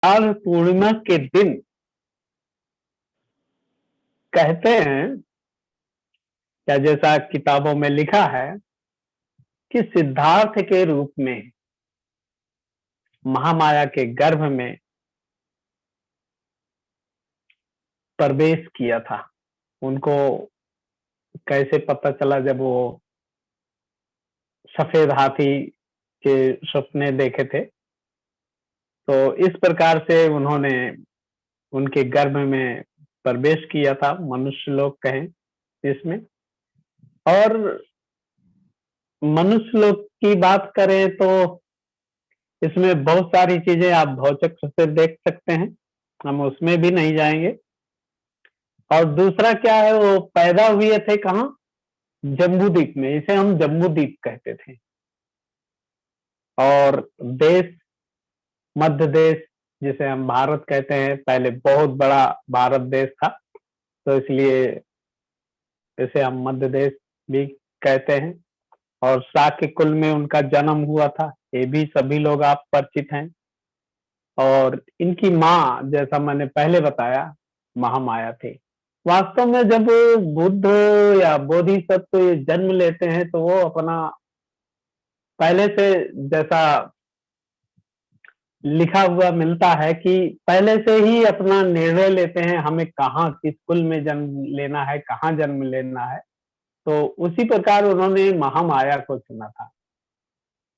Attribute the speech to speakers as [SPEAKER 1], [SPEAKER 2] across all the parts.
[SPEAKER 1] और पूर्णिमा के दिन कहते हैं, या जैसा किताबों में लिखा है, कि सिद्धार्थ के रूप में महामाया के गर्भ में प्रवेश किया था। उनको कैसे पता चला? जब वो सफेद हाथी के सपने देखे थे, तो इस प्रकार से उन्होंने उनके गर्भ में प्रवेश किया था, मनुष्य लोग कहें इसमें। और मनुष्य लोग की बात करें तो इसमें बहुत सारी चीजें आप भौतिक से देख सकते हैं, हम उसमें भी नहीं जाएंगे। और दूसरा क्या है, वो पैदा हुए थे कहाँ? जम्बूद्वीप में। इसे हम जम्बूद्वीप कहते थे। और देश, मध्य देश, जिसे हम भारत कहते हैं, पहले बहुत बड़ा भारत देश था, तो इसलिए इसे हम मध्य देश भी कहते हैं। और शाक्य कुल में उनका जन्म हुआ था, ये भी सभी लोग आप परिचित हैं। और इनकी माँ, जैसा मैंने पहले बताया, महामाया थी। वास्तव में जब बुद्ध या बोधिसत्व जन्म लेते हैं, तो वो अपना पहले से, जैसा लिखा हुआ मिलता है, कि पहले से ही अपना निर्णय लेते हैं हमें कहाँ, किस कुल में जन्म लेना है, कहाँ जन्म लेना है। तो उसी प्रकार उन्होंने महामाया को चुना था,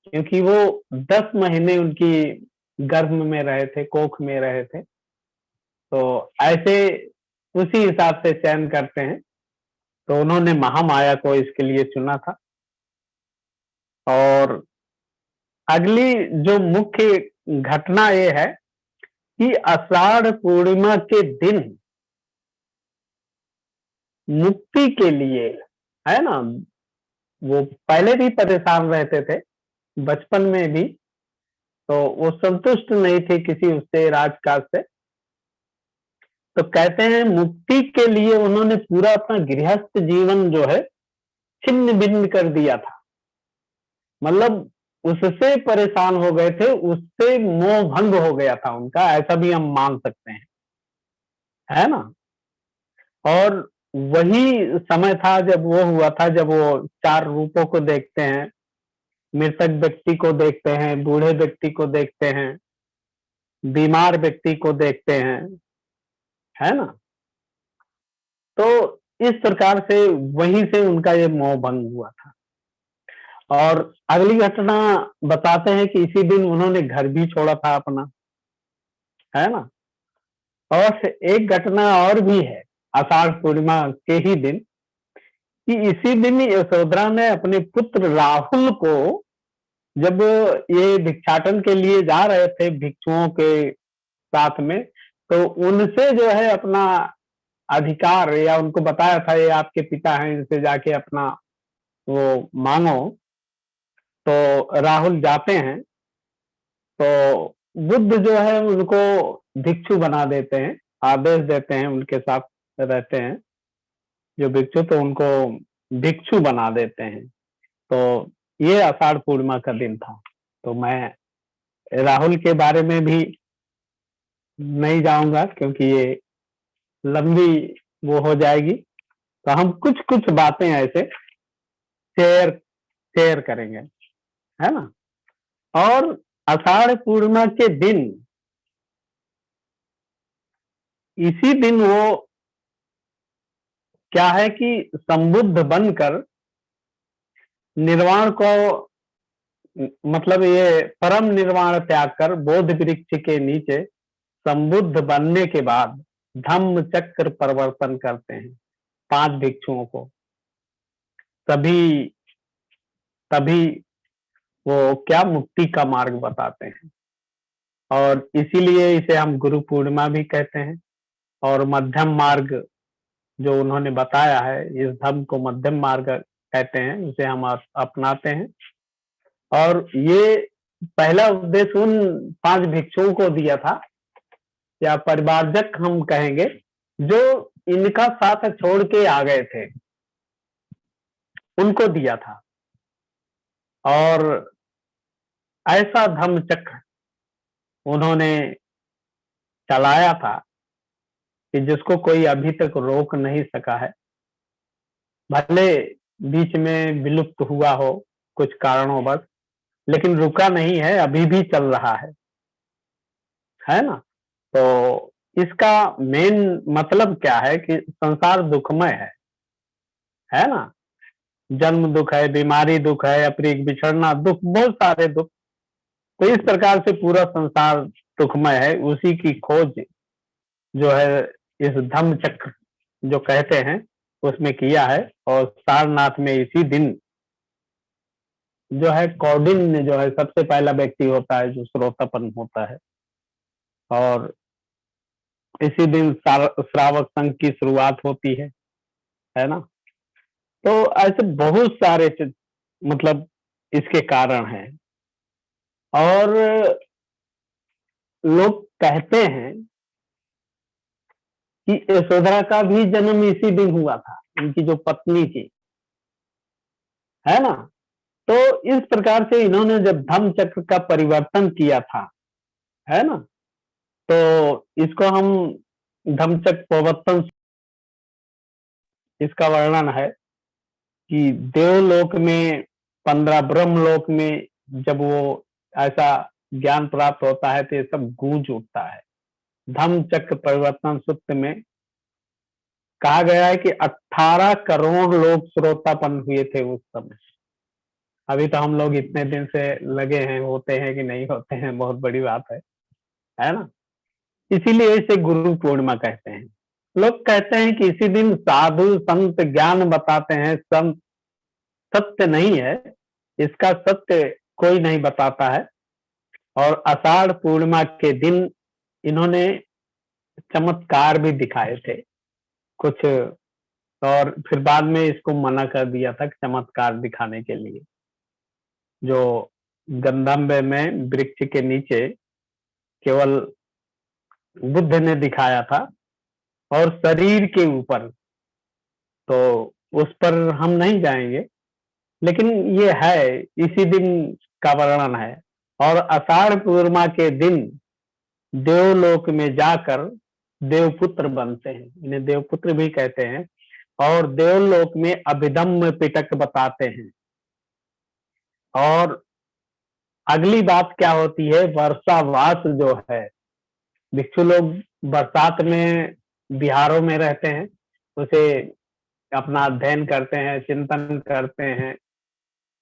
[SPEAKER 1] क्योंकि वो 10 महीने उनकी गर्भ में रहे थे, कोख में रहे थे। तो ऐसे उसी हिसाब से चयन करते हैं, तो उन्होंने महामाया को इसके लिए चुना था। और अगली जो मुख्य घटना ये है कि आषाढ़ पूर्णिमा के दिन मुक्ति के लिए, है ना, वो पहले भी परेशान रहते थे बचपन में भी, तो वो संतुष्ट नहीं थे किसी उससे, राजकाज से। तो कहते हैं मुक्ति के लिए उन्होंने पूरा अपना गृहस्थ जीवन जो है छिन्न भिन्न कर दिया था। मतलब उससे परेशान हो गए थे, उससे मोह भंग हो गया था उनका, ऐसा भी हम मान सकते हैं, है ना। और वही समय था जब वो हुआ था, जब वो 4 रूपों को देखते हैं, मृतक व्यक्ति को देखते हैं, बूढ़े व्यक्ति को देखते हैं, बीमार व्यक्ति को देखते हैं, है ना। तो इस प्रकार से वहीं से उनका ये मोह भंग हुआ था। और अगली घटना बताते हैं कि इसी दिन उन्होंने घर भी छोड़ा था अपना, है ना। और एक घटना और भी है आषाढ़ पूर्णिमा के ही दिन, कि इसी दिन यशोधरा ने अपने पुत्र राहुल को, जब ये भिक्षाटन के लिए जा रहे थे भिक्षुओं के साथ में, तो उनसे जो है अपना अधिकार, या उनको बताया था ये आपके पिता हैं, इनसे जाके अपना वो मांगो। तो राहुल जाते हैं, तो बुद्ध जो है उनको भिक्षु बना देते हैं, आदेश देते हैं, उनके साथ रहते हैं जो भिक्षु, तो उनको भिक्षु बना देते हैं। तो ये आषाढ़ पूर्णिमा का दिन था। तो मैं राहुल के बारे में भी नहीं जाऊंगा, क्योंकि ये लंबी वो हो जाएगी। तो हम कुछ कुछ बातें ऐसे शेयर शेयर करेंगे, है ना। और आषाढ़ पूर्णिमा के दिन, इसी दिन वो क्या है कि संबुद्ध बनकर निर्वाण को, मतलब ये परम निर्वाण त्याग कर बोध वृक्ष के नीचे संबुद्ध बनने के बाद धम्म चक्र परिवर्तन करते हैं 5 भिक्षुओं को। तभी तभी वो क्या मुक्ति का मार्ग बताते हैं। और इसीलिए इसे हम गुरु पूर्णिमा भी कहते हैं। और मध्यम मार्ग जो उन्होंने बताया है, इस धर्म को मध्यम मार्ग कहते हैं, इसे हम अपनाते हैं। और ये पहला उपदेश उन 5 भिक्षुओं को दिया था, या परिवारजक हम कहेंगे, जो इनका साथ छोड़ के आ गए थे, उनको दिया था। और ऐसा धम्म चक्र उन्होंने चलाया था कि जिसको कोई अभी तक रोक नहीं सका है। भले बीच में विलुप्त हुआ हो कुछ कारणोंवश, लेकिन रुका नहीं है, अभी भी चल रहा है ना। तो इसका मेन मतलब क्या है कि संसार दुखमय है ना। जन्म दुख है, बीमारी दुख है, अपनी बिछड़ना दुख, बहुत सारे दुख। तो इस प्रकार से पूरा संसार दुखमय है। उसी की खोज जो है इस धम्म चक्र जो कहते हैं उसमें किया है। और सारनाथ में इसी दिन जो है कौंडिन्य जो है सबसे पहला व्यक्ति होता है जो श्रोतापन्न होता है। और इसी दिन श्रावक संघ की शुरुआत होती है ना। तो ऐसे बहुत सारे मतलब इसके कारण हैं। और लोग कहते हैं कि यशोधरा का भी जन्म इसी दिन हुआ था, इनकी जो पत्नी थी, है ना। तो इस प्रकार से इन्होंने जब धम्म चक्र का परिवर्तन किया था, है ना, तो इसको हम धम्म चक्र प्रवर्तन, इसका वर्णन है कि देवलोक में 15 ब्रह्मलोक में जब वो ऐसा ज्ञान प्राप्त होता है तो ये सब गूंज उठता है। धम्म चक्र परिवर्तन सूत्र में कहा गया है कि 18 करोड़ लोग श्रोतापन्न हुए थे उस समय। अभी तो हम लोग इतने दिन से लगे हैं, होते हैं कि नहीं होते हैं, बहुत बड़ी बात है ना। इसीलिए इसे गुरु पूर्णिमा कहते हैं। लोग कहते हैं कि इसी दिन साधु संत ज्ञान बताते हैं, संत सत्य नहीं है, इसका सत्य कोई नहीं बताता है। और आषाढ़ पूर्णिमा के दिन इन्होंने चमत्कार भी दिखाए थे कुछ, और फिर बाद में इसको मना कर दिया था चमत्कार दिखाने के लिए। जो गंधम्बे में वृक्ष के नीचे केवल बुद्ध ने दिखाया था, और शरीर के ऊपर तो उस पर हम नहीं जाएंगे, लेकिन ये है इसी दिन का वर्णन है। और आषाढ़ पूर्णिमा के दिन देवलोक में जाकर देवपुत्र बनते हैं, इन्हें देवपुत्र भी कहते हैं। और देवलोक में अभिधम्म पिटक बताते हैं। और अगली बात क्या होती है, वर्षावास जो है, भिक्षु लोग बरसात में बिहारों में रहते हैं, उसे अपना अध्ययन करते हैं, चिंतन करते हैं,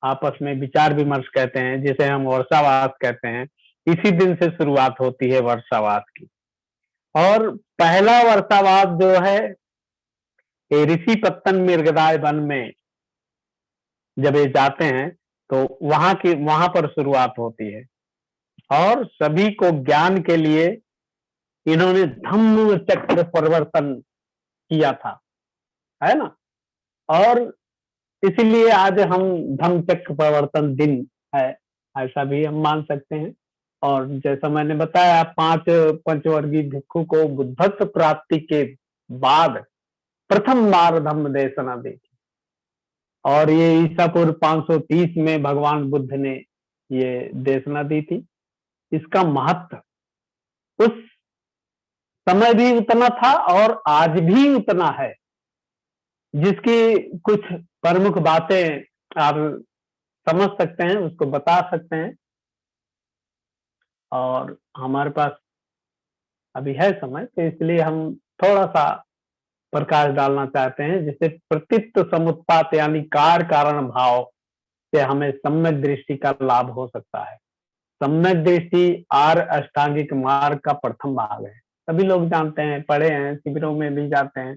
[SPEAKER 1] आपस में विचार विमर्श कहते हैं, जिसे हम वर्षावास कहते हैं। इसी दिन से शुरुआत होती है वर्षावास की। और पहला वर्षावास जो है ये ऋषि पत्तन मृगदाय वन में जब ये जाते हैं तो वहां पर शुरुआत होती है। और सभी को ज्ञान के लिए इन्होंने धम्म चक्र परिवर्तन किया था, है ना। और इसीलिए आज हम धम्म चक्र परिवर्तन दिन है, ऐसा भी हम मान सकते हैं। और जैसा मैंने बताया, 5 पंचवर्गीय भिक्षु को बुद्धत्व प्राप्ति के बाद प्रथम बार धम्म देशना दी थी। और ये ईसा पूर्व 530 में भगवान बुद्ध ने ये देशना दी थी। इसका महत्व उस समय भी उतना था और आज भी उतना है, जिसकी कुछ प्रमुख बातें आप समझ सकते हैं, उसको बता सकते हैं। और हमारे पास अभी है समय, तो इसलिए हम थोड़ा सा प्रकाश डालना चाहते हैं, जिससे प्रतित्व समुत्पात यानी कार कारण भाव से हमें सम्यक दृष्टि का लाभ हो सकता है। सम्यक दृष्टि आर्य अष्टांगिक मार्ग का प्रथम भाग है। सभी लोग जानते हैं, पढ़े हैं, शिविरों में भी जाते हैं।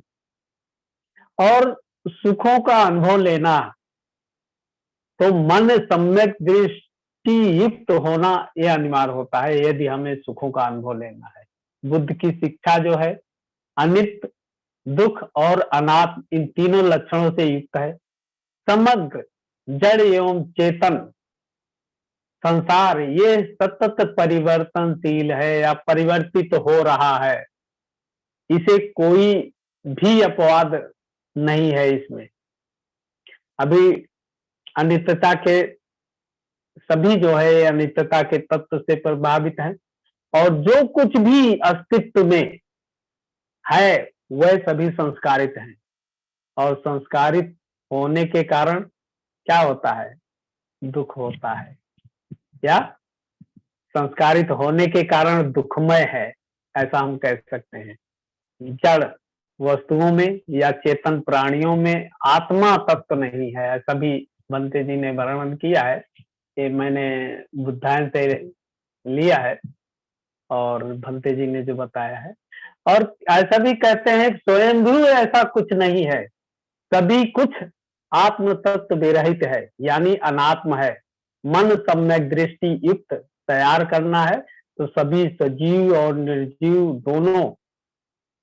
[SPEAKER 1] और सुखों का अनुभव लेना, तो मन सम्यक दृष्टि युक्त होना यह अनिवार्य होता है यदि हमें सुखों का अनुभव लेना है। बुद्ध की शिक्षा जो है अनित्य, दुख और अनात्म, इन तीनों लक्षणों से युक्त है। समग्र जड़ एवं चेतन संसार ये सतत परिवर्तनशील है या परिवर्तित हो रहा है, इसे कोई भी अपवाद नहीं है इसमें। अभी अनित्यता के सभी जो है अनित्यता के तत्व से प्रभावित है। और जो कुछ भी अस्तित्व में है वह सभी संस्कारित हैं। और संस्कारित होने के कारण क्या होता है? दुख होता है। या संस्कारित होने के कारण दुखमय है, ऐसा हम कह सकते हैं। जड़ वस्तुओं में या चेतन प्राणियों में आत्मा तत्व नहीं है, ऐसा भी भंते जी ने वर्णन किया है। ये मैंने बुद्धायन से लिया है और भंते जी ने जो बताया है। और ऐसा भी कहते हैं स्वयंभू ऐसा कुछ नहीं है, सभी कुछ आत्म तत्व विरहित है, यानी अनात्म है। मन सम्यक दृष्टि युक्त तैयार करना है तो सभी सजीव और निर्जीव दोनों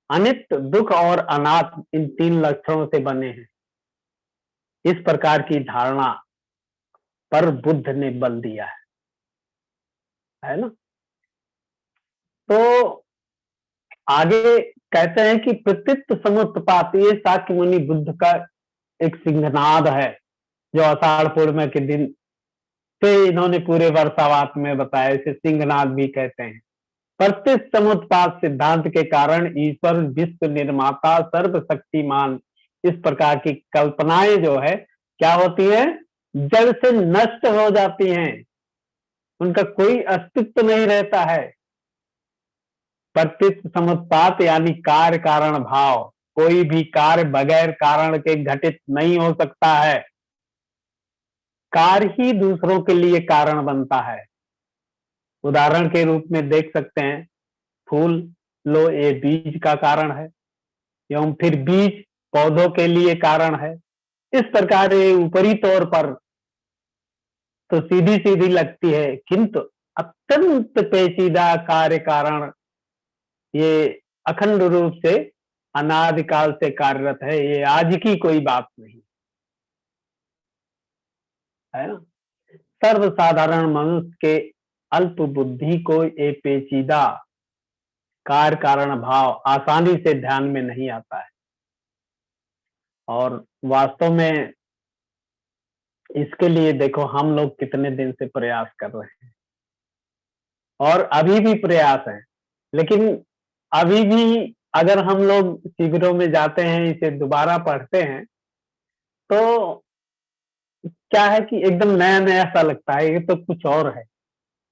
[SPEAKER 1] अनित्य, दुख और अनात्म, इन तीन लक्षणों से बने हैं। इस प्रकार की धारणा पर बुद्ध ने बल दिया है ना। तो आगे कहते हैं कि प्रतीत समुत्पात, ये शाक्य मुनि बुद्ध का एक सिंहनाद है, जो आषाढ़ पूर्णिमा के दिन से इन्होंने पूरे वर्षावात में बताया। इसे सिंहनाद भी कहते हैं। प्रत्यक्ष समुत्पाद सिद्धांत के कारण ईश्वर विश्व निर्माता सर्वशक्तिमान, इस प्रकार की कल्पनाएं जो है क्या होती है? जड़ से नष्ट हो जाती हैं, उनका कोई अस्तित्व नहीं रहता है। प्रत्यक्ष समुत्पाद यानी कार्य कारण भाव, कोई भी कार्य बगैर कारण के घटित नहीं हो सकता है। कार्य ही दूसरों के लिए कारण बनता है। उदाहरण के रूप में देख सकते हैं, फूल लो, ये बीज का कारण है, एवं फिर बीज पौधों के लिए कारण है। इस प्रकार ये ऊपरी तौर पर तो सीधी सीधी लगती है, किंतु अत्यंत पेचीदा कार्य कारण ये अखंड रूप से अनादिकाल से कार्यरत है। ये आज की कोई बात नहीं है ना। सर्वसाधारण मनुष्य के अल्प बुद्धि को ये पेचीदा कार्य कारण भाव आसानी से ध्यान में नहीं आता है। और वास्तव में इसके लिए देखो हम लोग कितने दिन से प्रयास कर रहे हैं, और अभी भी प्रयास है। लेकिन अभी भी अगर हम लोग शिविरों में जाते हैं, इसे दोबारा पढ़ते हैं, तो क्या है कि एकदम नया नया सा लगता है, ये तो कुछ और है,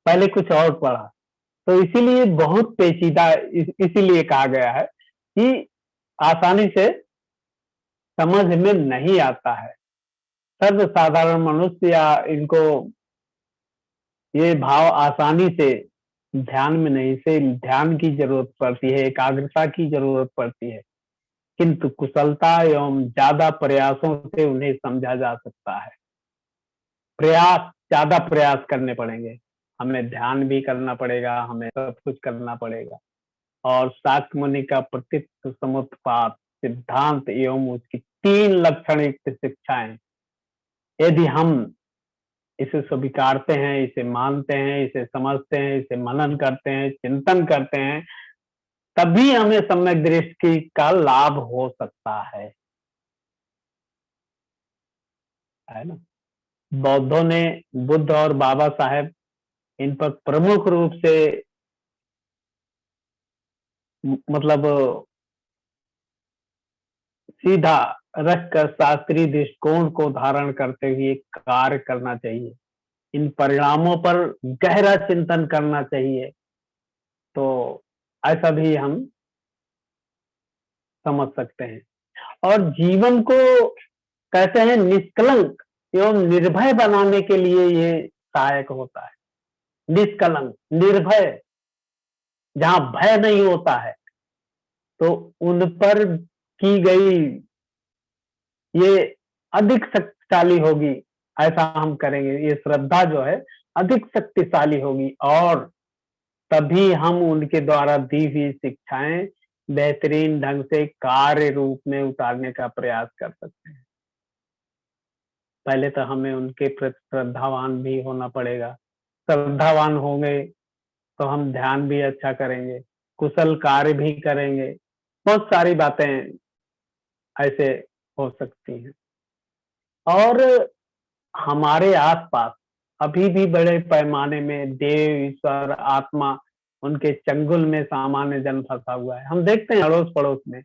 [SPEAKER 1] पहले कुछ और पढ़ा। तो इसीलिए बहुत पेचीदा इसीलिए कहा गया है कि आसानी से समझ में नहीं आता है। सर्वसाधारण मनुष्य या इनको ये भाव आसानी से ध्यान में नहीं, से ध्यान की जरूरत पड़ती है, एकाग्रता की जरूरत पड़ती है। किंतु कुशलता एवं ज्यादा प्रयासों से उन्हें समझा जा सकता है। ज्यादा प्रयास करने पड़ेंगे, हमें ध्यान भी करना पड़ेगा, हमें सब कुछ करना पड़ेगा। और शाक्य मुनि का प्रतीत समुत्पाद सिद्धांत एवं उसकी 3 लक्षण युक्त शिक्षाएं, यदि हम इसे स्वीकारते हैं, इसे मानते हैं, इसे समझते हैं, इसे मनन करते हैं, चिंतन करते हैं, तभी हमें सम्यक दृष्टि का लाभ हो सकता है ना। बौद्धों ने, बुद्ध और बाबा साहेब, इन पर प्रमुख रूप से मतलब सीधा रखकर शास्त्रीय दृष्टिकोण को धारण करते हुए कार्य करना चाहिए। इन परिणामों पर गहरा चिंतन करना चाहिए। तो ऐसा भी हम समझ सकते हैं। और जीवन को कहते हैं निष्कलंक एवं निर्भय बनाने के लिए ये सहायक होता है। निष्कलंक, निर्भय, जहां भय नहीं होता है, तो उन पर की गई ये अधिक शक्तिशाली होगी। ऐसा हम करेंगे, ये श्रद्धा जो है अधिक शक्तिशाली होगी, और तभी हम उनके द्वारा दी हुई शिक्षाएं बेहतरीन ढंग से कार्य रूप में उतारने का प्रयास कर सकते हैं। पहले तो हमें उनके प्रति श्रद्धावान भी होना पड़ेगा। श्रद्धावान होंगे तो हम ध्यान भी अच्छा करेंगे, कुशल कार्य भी करेंगे, बहुत सारी बातें ऐसे हो सकती हैं। और हमारे आसपास अभी भी बड़े पैमाने में देव, ईश्वर, आत्मा उनके चंगुल में सामान्य जन फंसा हुआ है। हम देखते हैं अड़ोस पड़ोस में,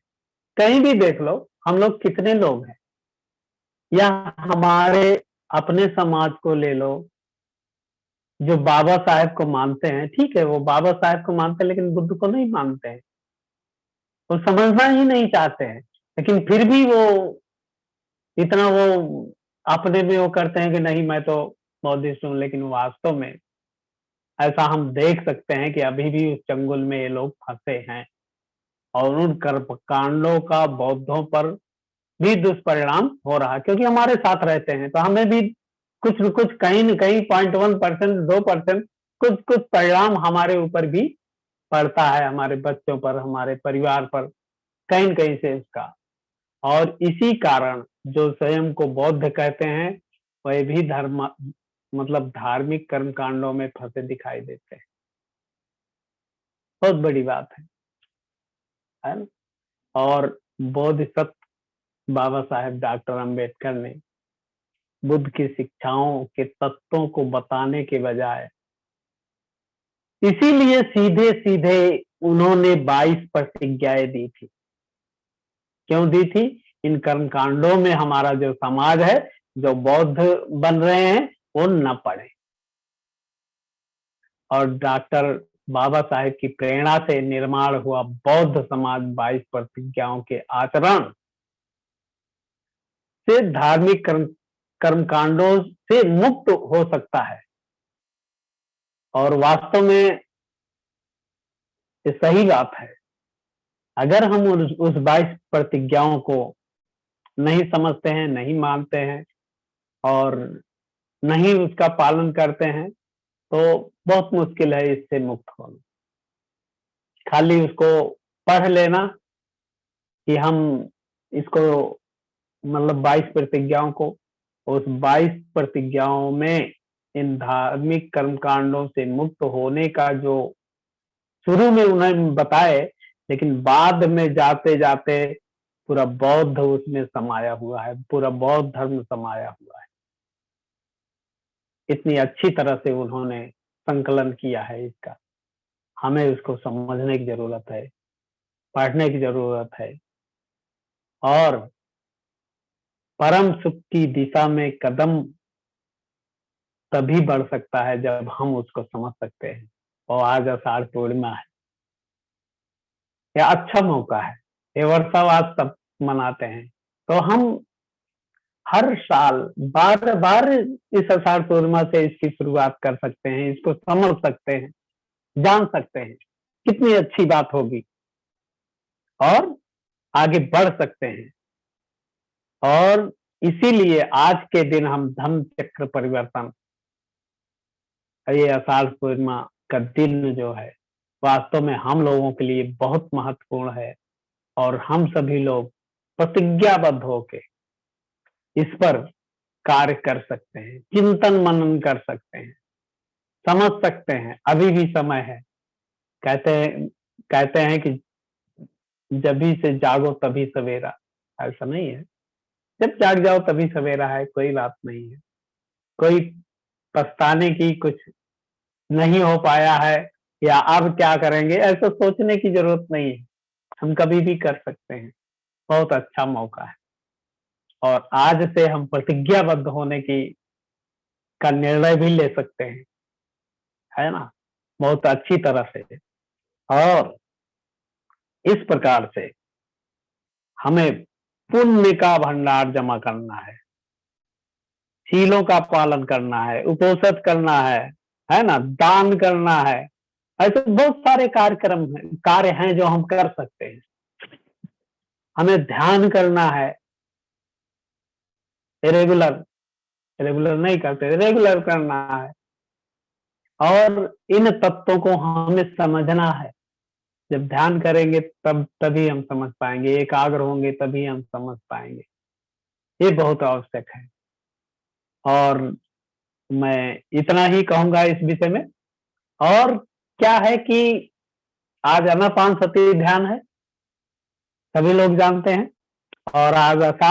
[SPEAKER 1] कहीं भी देख लो, हम लोग कितने लोग हैं, या हमारे अपने समाज को ले लो, जो बाबा साहेब को मानते हैं, ठीक है वो बाबा साहेब को मानते हैं लेकिन बुद्ध को नहीं मानते हैं, वो समझना ही नहीं चाहते हैं, लेकिन फिर भी वो इतना वो अपने में वो करते हैं कि नहीं मैं तो बौद्धिस्ट हूं, लेकिन वास्तव में ऐसा हम देख सकते हैं कि अभी भी उस चंगुल में ये लोग फंसे हैं, और उन कर्म कांडों का बौद्धों पर भी दुष्परिणाम हो रहा है, क्योंकि हमारे साथ रहते हैं, तो हमें भी कुछ न कुछ कहीं न कहीं 0.1%, 2% कुछ कुछ परिणाम हमारे ऊपर भी पड़ता है, हमारे बच्चों पर, हमारे परिवार पर, कहीं न कहीं से इसका। और इसी कारण जो स्वयं को बौद्ध कहते हैं, वह भी धर्म मतलब धार्मिक कर्म कांडों में फंसे दिखाई देते हैं। बहुत बड़ी बात है ना? और बोधिसत्व बाबा साहेब डॉक्टर अंबेडकर ने बुद्ध की शिक्षाओं के तत्वों को बताने के बजाय, इसीलिए सीधे सीधे उन्होंने 22 प्रतिज्ञाएं दी थी। क्यों दी थी? इन कर्म कांडों में हमारा जो समाज है, जो बौद्ध बन रहे हैं, वो न पड़े। और डॉक्टर बाबा साहेब की प्रेरणा से निर्माण हुआ बौद्ध समाज 22 प्रतिज्ञाओं के आचरण से धार्मिक कर्मकांडों से मुक्त हो सकता है। और वास्तव में ये सही बात है। अगर हम उस 22 प्रतिज्ञाओं को नहीं समझते हैं, नहीं मानते हैं और नहीं उसका पालन करते हैं, तो बहुत मुश्किल है इससे मुक्त होना। खाली उसको पढ़ लेना कि हम इसको मतलब 22 प्रतिज्ञाओं को, उस 22 प्रतिज्ञाओं में इन धार्मिक कर्मकांडों से मुक्त होने का जो शुरू में उन्हें बताए, लेकिन बाद में जाते जाते पूरा बौद्ध उसमें समाया हुआ है, पूरा बौद्ध धर्म समाया हुआ है। इतनी अच्छी तरह से उन्होंने संकलन किया है इसका। हमें उसको समझने की जरूरत है, पढ़ने की जरूरत है, और परम सुख की दिशा में कदम तभी बढ़ सकता है जब हम उसको समझ सकते हैं। और आज आषाढ़ पूर्णिमा है, यह अच्छा मौका है, ये वर्षावास सब मनाते हैं, तो हम हर साल बार बार इस आषाढ़ पूर्णिमा से इसकी शुरुआत कर सकते हैं, इसको समझ सकते हैं, जान सकते हैं, कितनी अच्छी बात होगी, और आगे बढ़ सकते हैं। और इसीलिए आज के दिन हम धम्म चक्र परिवर्तन, ये आषाढ़ पूर्णिमा का दिन जो है, वास्तव में हम लोगों के लिए बहुत महत्वपूर्ण है, और हम सभी लोग प्रतिज्ञाबद्ध होके इस पर कार्य कर सकते हैं, चिंतन मनन कर सकते हैं, समझ सकते हैं। अभी भी समय है। कहते हैं कि जभी से जागो तभी सवेरा, ऐसा नहीं है। जब जाग जाओ तभी सवेरा है, कोई बात नहीं है। कोई पछताने की कुछ नहीं हो पाया है या अब क्या करेंगे, ऐसा सोचने की जरूरत नहीं है। हम कभी भी कर सकते हैं। बहुत अच्छा मौका है, और आज से हम प्रतिज्ञाबद्ध होने की का निर्णय भी ले सकते हैं, है ना, बहुत अच्छी तरह से। और इस प्रकार से हमें पुण्य का भंडार जमा करना है, शीलों का पालन करना है, उपोषित करना है ना, दान करना है। ऐसे बहुत सारे कार्य हैं जो हम कर सकते हैं। हमें ध्यान करना है, रेगुलर नहीं करते, रेगुलर करना है, और इन तत्वों को हमें समझना है। जब ध्यान करेंगे तभी हम समझ पाएंगे, एकाग्र होंगे तभी हम समझ पाएंगे। ये बहुत आवश्यक है, और मैं इतना ही कहूंगा इस विषय में। और क्या है कि आज आनापानसती ध्यान है, सभी लोग जानते हैं, और आज आषाढ़